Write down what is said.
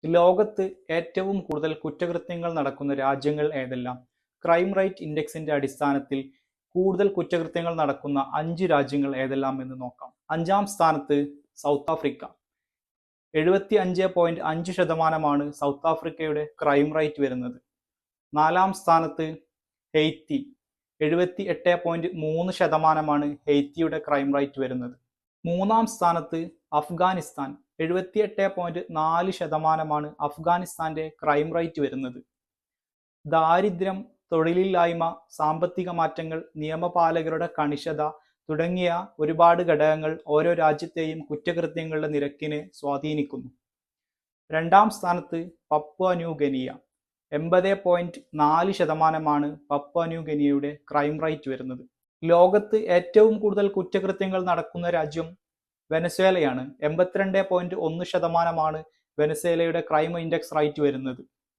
ലോകത്ത് ഏറ്റവും കൂടുതൽ കുറ്റകൃത്യങ്ങൾ നടക്കുന്ന രാജ്യങ്ങൾ ഏതെല്ലാം? ക്രൈം റേറ്റ് ഇൻഡെക്സിന്റെ അടിസ്ഥാനത്തിൽ കൂടുതൽ കുറ്റകൃത്യങ്ങൾ നടക്കുന്ന 5 രാജ്യങ്ങൾ ഏതെല്ലാം എന്ന് നോക്കാം. 5-ാം സ്ഥാനത്ത് സൗത്ത് ആഫ്രിക്ക. 75.5% സൗത്ത് ആഫ്രിക്കയുടെ ക്രൈം റേറ്റ് വരുന്നത്. 4-ാം സ്ഥാനത്ത് ഹെയ്ത്തി. 78.3% ഹെയ്ത്തിയുടെ ക്രൈം റേറ്റ് വരുന്നത്. 3-ാം സ്ഥാനത്ത് അഫ്ഗാനിസ്ഥാൻ. 78.4% അഫ്ഗാനിസ്ഥാന്റെ ക്രൈം റേറ്റ് വരുന്നത്. ദാരിദ്ര്യം, തൊഴിലില്ലായ്മ, സാമ്പത്തിക മാറ്റങ്ങൾ, നിയമപാലകരുടെ കണിശത തുടങ്ങിയ ഒരുപാട് ഘടകങ്ങൾ ഓരോ രാജ്യത്തെയും കുറ്റകൃത്യങ്ങളുടെ നിരക്കിനെ സ്വാധീനിക്കുന്നു. 2-ാം സ്ഥാനത്ത് Papua New Guinea. 80.4% Papua New ഗിനിയയുടെ ക്രൈം റേറ്റ് വരുന്നത്. ലോകത്ത് ഏറ്റവും കൂടുതൽ കുറ്റകൃത്യങ്ങൾ നടക്കുന്ന രാജ്യം വെനസ്വേലയാണ്. 82.1% വെനസ്വേലയുടെ ക്രൈം ഇൻഡെക്സ് റേറ്റ് വരുന്നത്.